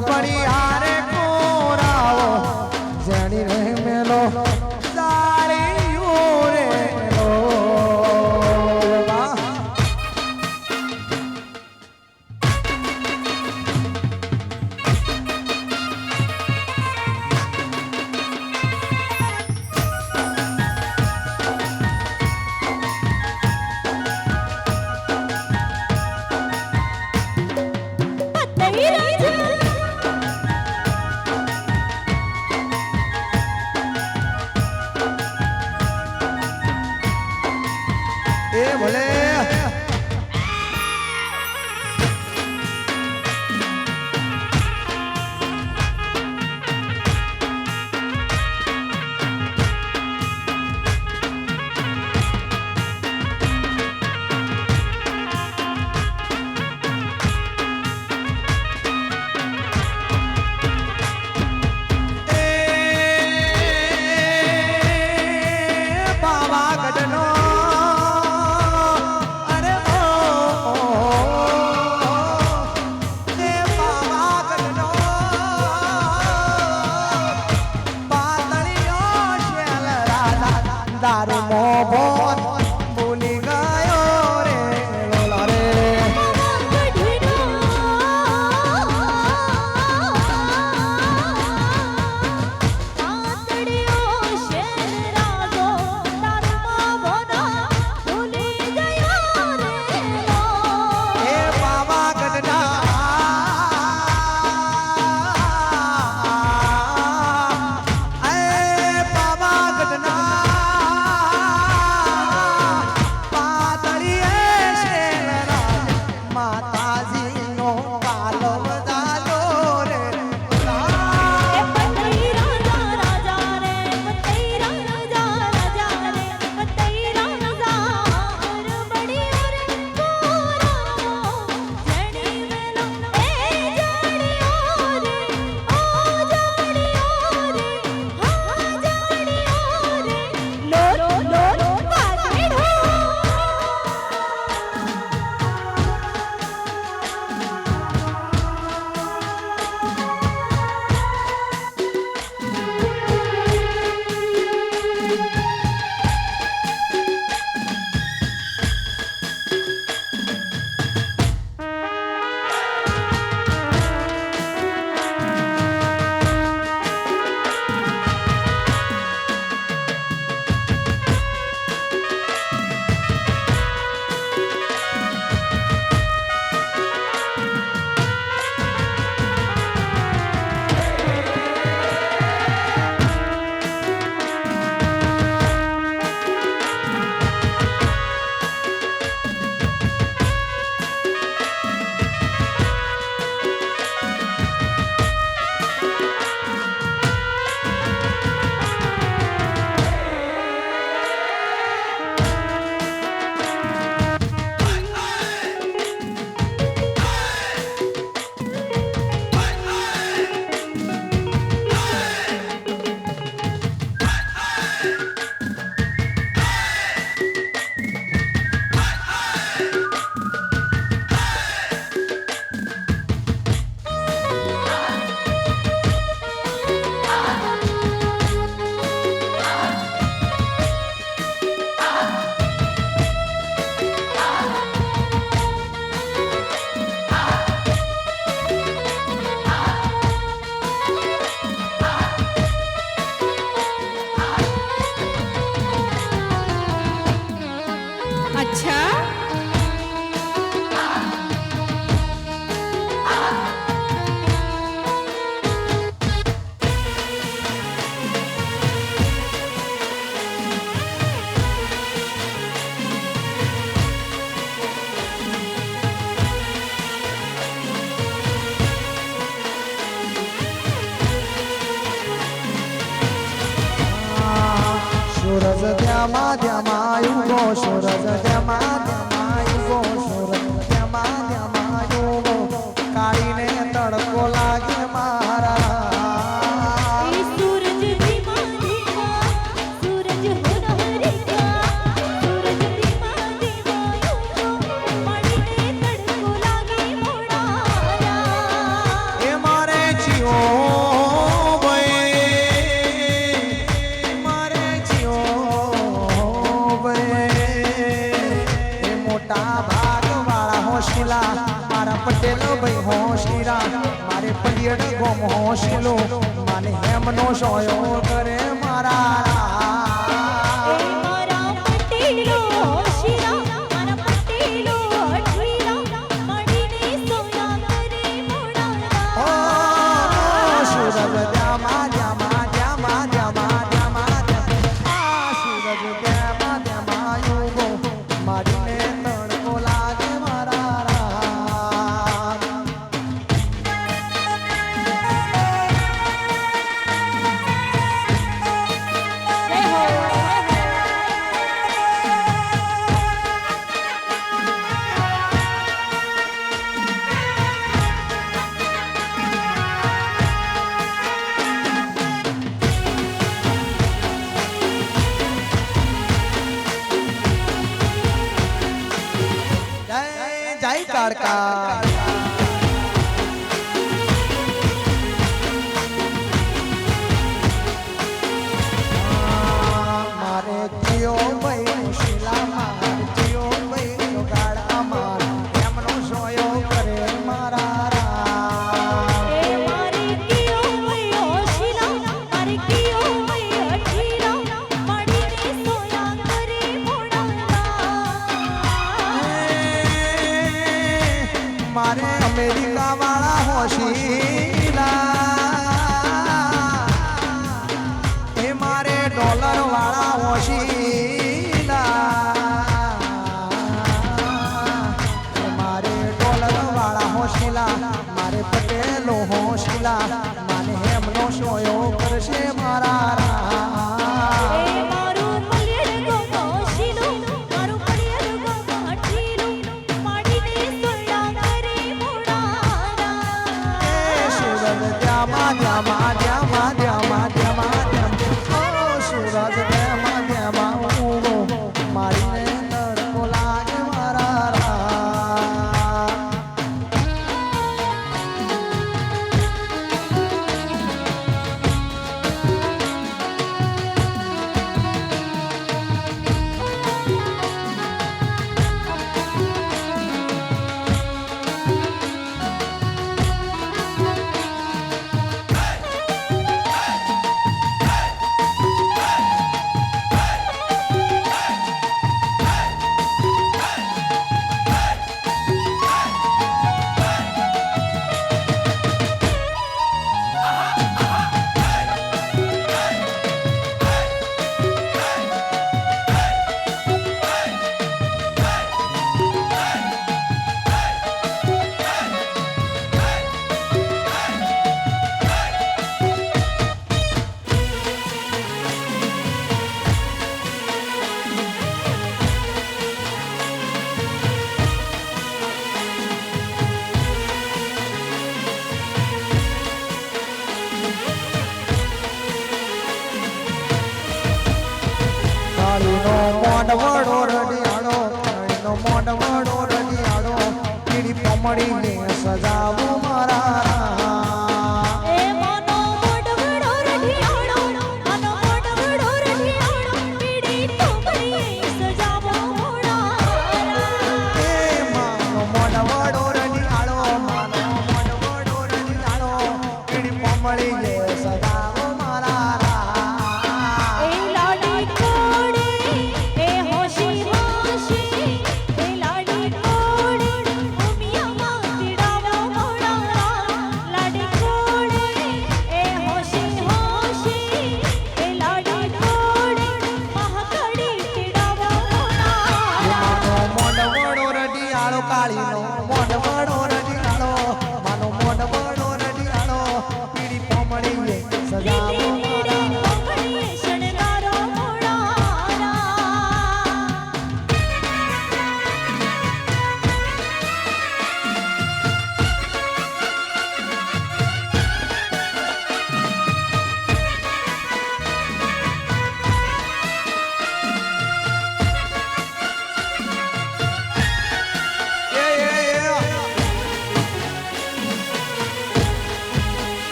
પડી હારે કોરાવો જેણી રે મેલો સારી રે લો એ ભલે દારૂ મોભોન ભૂલી ગયો રે લોલા રે એ પાવાગઢના સૂરજ ધ્યામાં ધ્યામાં યુગો સૂરજ ધ્યામાં ધ્યામાં યુગો સૂરજ ધ્યામાં ધ્યામાં યુગો કાળીને તડકો લાગે મારા એ મારે પડિયડ ગોમ હોશિલો માને હેમનો સોયો કરે મારા જય કાળકા મારે જીઓ ભાઈ શીલા માર જીઓ ભાઈ નો ગાડા માર એમનો સોયો કરે મારા મારે અમેરિકા વાળા હોશીલા એ મારે ડોલર વાળા હોશીલા મારે ડોલર વાળા હોશીલા મારે પટેલો હોશીલા માને હેમનો સોયો કરશે મારા મોઢવડો રડિયાળો નો મોઢવડો રડિયાળો પીડી પમડીને સજાવો મારા એ મનો મોઢવડો રડિયાળો મનો મોઢવડો રડિયાળો પીડી પમડીને સજાવો મોરા એ માનો મોઢવડો રડિયાળો માનો મોઢવડો રડિયાળો પીડી પમડીને સજાવો મારા કાળીનો મોઢવડો રડિયાળો માનો મોઢવડો રડિયાળો પીડી પમડી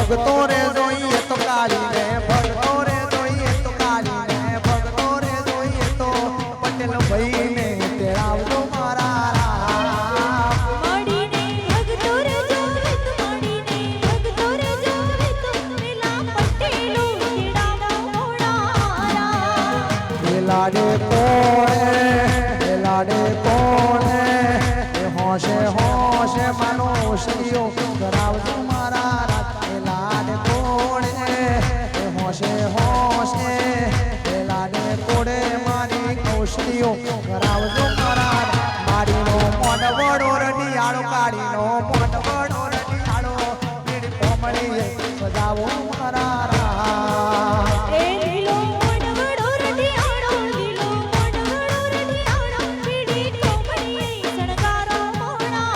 ભગતો રે જોઈએ તો કાળીને ભગતો રે જોઈએ તો કાળીને ભગતો રે જોઈએ તો પટેલ ભાઈને તેડાવજો મારા રામ. મળીને ભગતો રે જોવે તો મળીને ભગતો રે જોવે તો પેલા પટેલો તેડાવો મોડા. એ લાડે કોણે એ હોશે હોશે માનો શ્રીઓ કરાવજો મારા રાત. એ લાડે કોણે એ હોશે હોશે એ લાડે કોડે મારી કૌશલીઓ કરાવજો મારા રાત. મારીનો મોઢ વડો રડિયાળો કાઢીનો મોઢ વડો રડિયાળો પીડી કોમળી સજાવો મારા રાત. એ લીલો મોઢવડો રઢિયાળો લીલો મોઢવડો રઢિયાળો પીળી કોમળીએ શણગારો મોડા.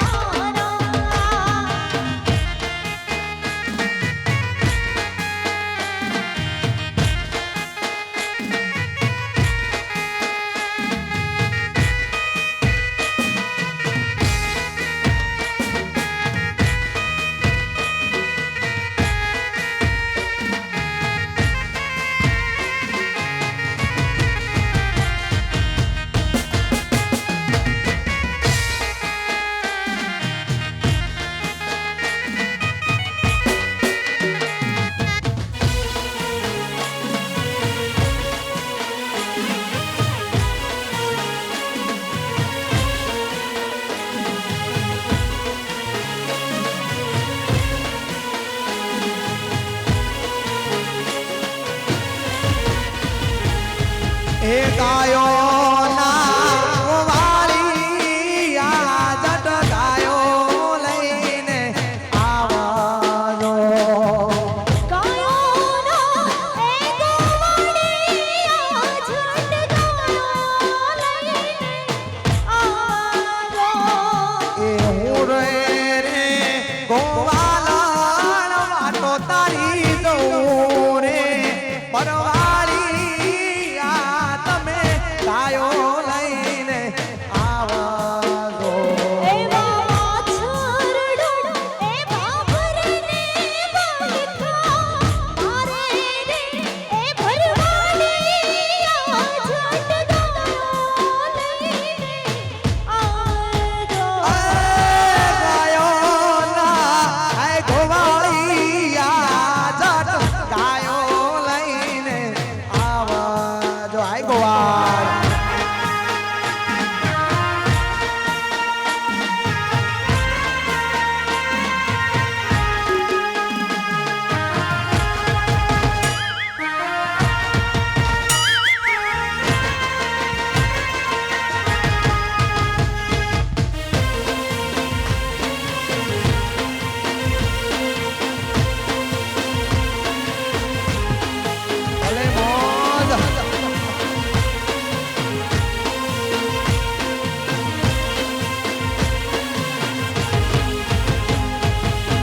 એ ગાયો ના વાળી આ જટ ગાયો લઈને આવજો. ગાયોનો એ ગોવાળી આ ઝટ ગાયો લઈને આવજો. એ હું રે ગોવાલણ વાટો તારી જઉં રે પરવાળી આ તમે ગાયો લઈને આવજો. એ બાવા છરડો એ બાબરને વાલિકા મારે રે એ ભરવાડી આ ઝટ ગાયો લઈને આવજો.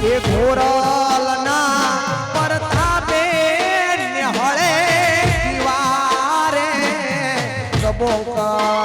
એ ઘોરલના પરતાપે નિહળે દિવારે સબોકતા